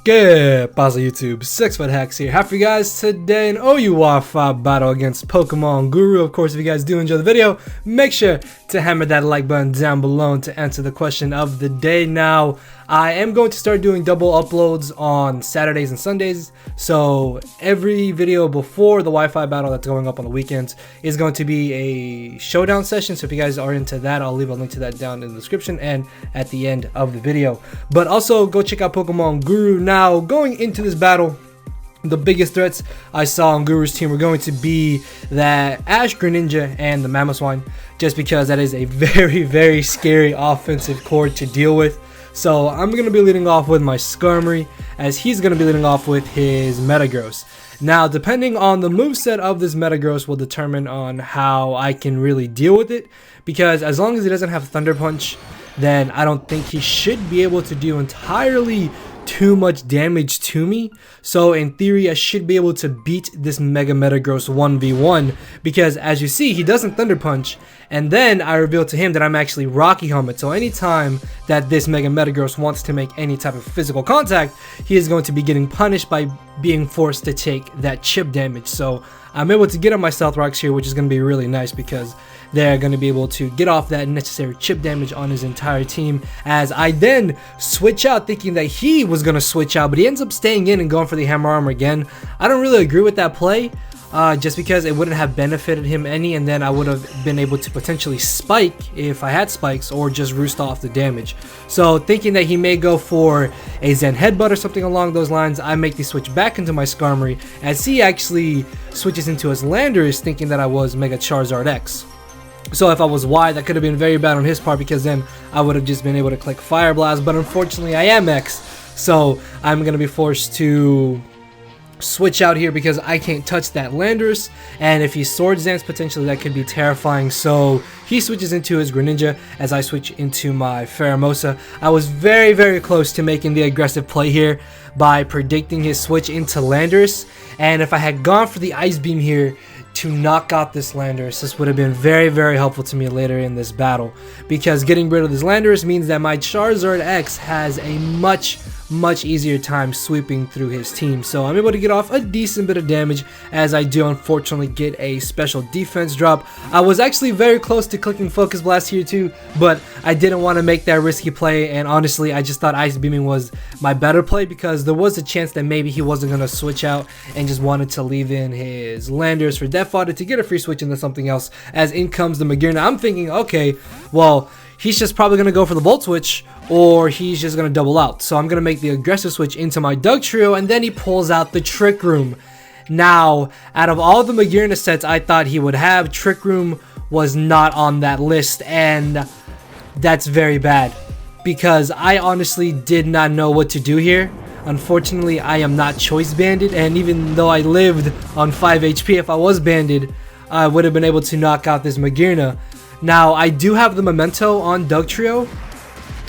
Good pause YouTube, 6fthax here. Have for you guys today an OU Wi-Fi battle against PokemonGuru. Of course, if you guys do enjoy the video, make sure to hammer that like button down below to answer the question of the day. Now, I am going to start doing double uploads on Saturdays and Sundays. So every video before the Wi-Fi battle that's going up on the weekends is going to be a showdown session. So if you guys are into that, I'll leave a link to that down in the description and at the end of the video. But also go check out PokemonGuru. Now, going into this battle, the biggest threats I saw on Guru's team were going to be that Ash Greninja and the Mamoswine, just because that is a very scary offensive core to deal with. So I'm going to be leading off with my Skarmory, as he's going to be leading off with his Metagross. Now, depending on the moveset of this Metagross will determine on how I can really deal with it, because as long as he doesn't have Thunder Punch, then I don't think he should be able to do entirely too much damage to me. So in theory, I should be able to beat this Mega Metagross 1v1, because as you see, he doesn't Thunder Punch, and then I reveal to him that I'm actually Rocky Helmet. So anytime that this Mega Metagross wants to make any type of physical contact, he is going to be getting punished by being forced to take that chip damage. So I'm able to get on my Stealth Rocks here, which is going to be really nice, because they're going to be able to get off that necessary chip damage on his entire team, as I then switch out thinking that he was going to switch out, but he ends up staying in and going for the Hammer Armor again. I don't really agree with that play, just because it wouldn't have benefited him any, and then I would have been able to potentially spike if I had spikes, or just roost off the damage. So thinking that he may go for a Zen Headbutt or something along those lines, I make the switch back into my Skarmory, as he actually switches into his Landorus, thinking that I was Mega Charizard X. So if I was wide, that could have been very bad on his part, because then I would have just been able to click Fire Blast, but unfortunately I am X, so I'm going to be forced to switch out here because I can't touch that Landorus, and if he Swords Dance, potentially that could be terrifying. So he switches into his Greninja as I switch into my Pheromosa. I was very close to making the aggressive play here by predicting his switch into Landorus, and if I had gone for the Ice Beam here to knock out this Landorus, this would have been very helpful to me later in this battle, because getting rid of this Landorus means that my Charizard X has a much easier time sweeping through his team. So I'm able to get off a decent bit of damage, as I do unfortunately get a special defense drop. I was actually very close to clicking Focus Blast here too, but I didn't want to make that risky play, and honestly I just thought Ice Beaming was my better play, because there was a chance that maybe he wasn't going to switch out and just wanted to leave in his Landorus for Death Fodder to get a free switch into something else, as in comes the Magearna. I'm thinking, okay, well, he's just probably going to go for the Volt Switch, or he's just going to double out. So I'm going to make the aggressive switch into my Dugtrio, and then he pulls out the Trick Room. Now, out of all the Magearna sets I thought he would have, Trick Room was not on that list, and that's very bad, because I honestly did not know what to do here. Unfortunately, I am not Choice Banded, and even though I lived on 5 HP, if I was banded, I would have been able to knock out this Magearna. Now, I do have the Memento on Dugtrio,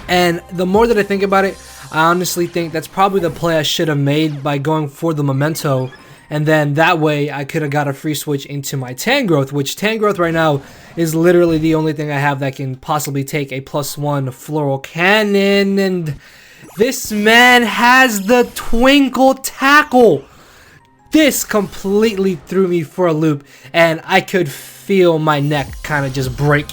and the more that I think about it, I honestly think that's probably the play I should have made by going for the Memento, and then that way I could have got a free switch into my Tangrowth, which Tangrowth right now is literally the only thing I have that can possibly take a +1 Floral Cannon, and this man has the Twinkle Tackle. This completely threw me for a loop, and I could feel my neck kind of just break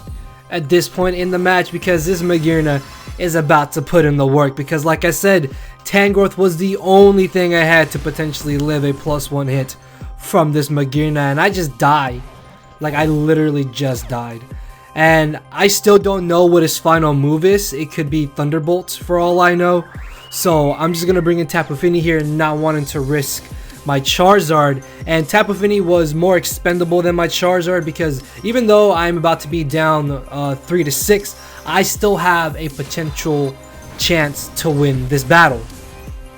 at this point in the match, because this Magearna is about to put in the work, because like I said, Tangrowth was the only thing I had to potentially live a +1 hit from this Magearna, and I just died. Like, I literally just died. And I still don't know what his final move is. It could be Thunderbolt for all I know. So I'm just going to bring in Tapu Fini here, not wanting to risk my Charizard. And Tapu Fini was more expendable than my Charizard, because even though I'm about to be down 3-6, I still have a potential chance to win this battle.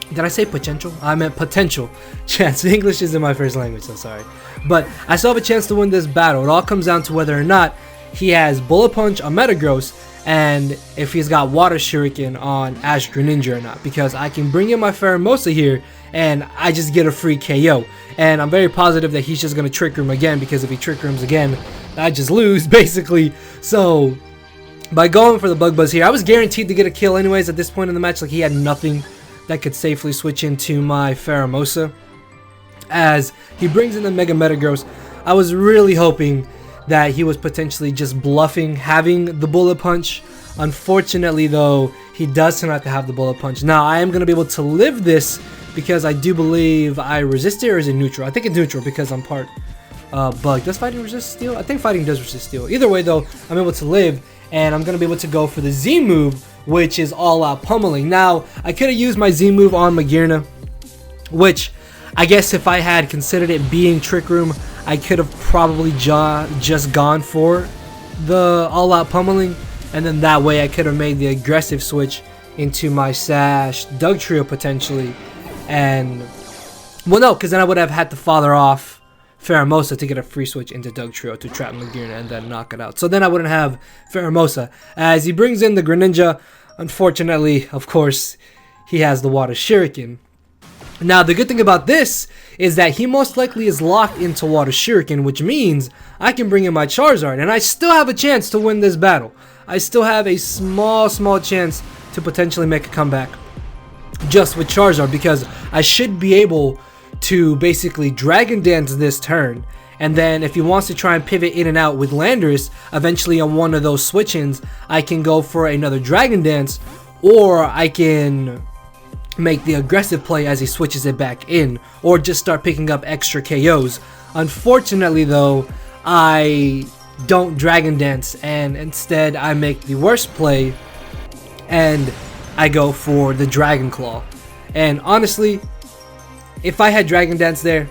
Did I say potential? I meant potential chance. English isn't my first language, so sorry. But I still have a chance to win this battle. It all comes down to whether or not he has Bullet Punch on Metagross, and if he's got Water Shuriken on Ash Greninja or not, because I can bring in my Pheromosa here and I just get a free KO. And I'm very positive that he's just going to Trick Room again, because if he Trick Rooms again, I just lose basically. So by going for the Bug Buzz here, I was guaranteed to get a kill anyways at this point in the match. Like, he had nothing that could safely switch into my Pheromosa. As he brings in the Mega Metagross, I was really hoping that he was potentially just bluffing having the Bullet Punch. Unfortunately though, he does turn out to have the Bullet Punch. Now I am going to be able to live this because I do believe I resist it, or is it neutral? I think it's neutral because I'm part Bug. Does fighting resist steel? I think fighting does resist steel. Either way though, I'm able to live, and I'm going to be able to go for the Z move, which is all out pummeling. Now I could have used my Z move on Magearna, which I guess if I had considered it being Trick Room, I could have probably just gone for the all out pummeling, and then that way I could have made the aggressive switch into my Sash Doug Trio potentially. And well, no, because then I would have had to father off Pheromosa to get a free switch into Doug Trio to trap Magearna and then knock it out. So then I wouldn't have Pheromosa. As he brings in the Greninja, unfortunately, of course, he has the Water Shuriken. Now the good thing about this is that he most likely is locked into Water Shuriken, which means I can bring in my Charizard, and I still have a chance to win this battle. I still have a small chance to potentially make a comeback just with Charizard, because I should be able to basically Dragon Dance this turn, and then if he wants to try and pivot in and out with Landorus, eventually on one of those switch-ins, I can go for another Dragon Dance, or I can make the aggressive play as he switches it back in, or just start picking up extra KOs. Unfortunately though, I don't Dragon Dance, and instead I make the worst play and I go for the Dragon Claw. And honestly, if I had Dragon Dance there,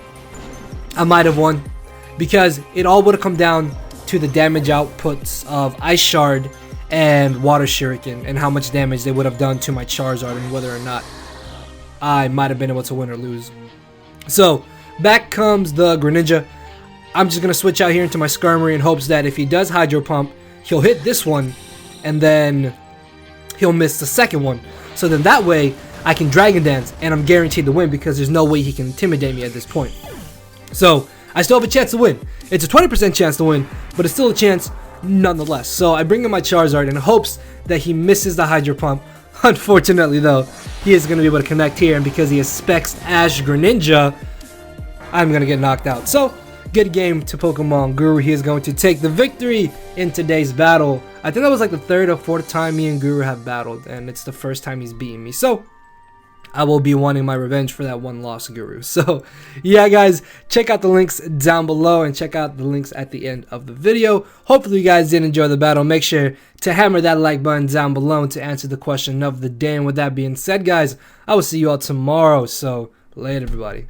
I might have won, because it all would have come down to the damage outputs of Ice Shard and Water Shuriken, and how much damage they would have done to my Charizard, and whether or not I might have been able to win or lose. So back comes the Greninja. I'm just going to switch out here into my Skarmory in hopes that if he does Hydro Pump, he'll hit this one, and then he'll miss the second one. So then that way, I can Dragon Dance, and I'm guaranteed to win, because there's no way he can intimidate me at this point. So I still have a chance to win. It's a 20% chance to win, but it's still a chance nonetheless. So I bring in my Charizard in hopes that he misses the Hydro Pump. Unfortunately though, he is going to be able to connect here, and because he has Specs Ash Greninja, I'm going to get knocked out. So good game to PokemonGuru. He is going to take the victory in today's battle. I think that was like the third or fourth time me and Guru have battled, and it's the first time he's beaten me. So I will be wanting my revenge for that one loss, Guru. So yeah guys, check out the links down below, and check out the links at the end of the video. Hopefully you guys did enjoy the battle. Make sure to hammer that like button down below to answer the question of the day. And with that being said guys, I will see you all tomorrow. So later everybody.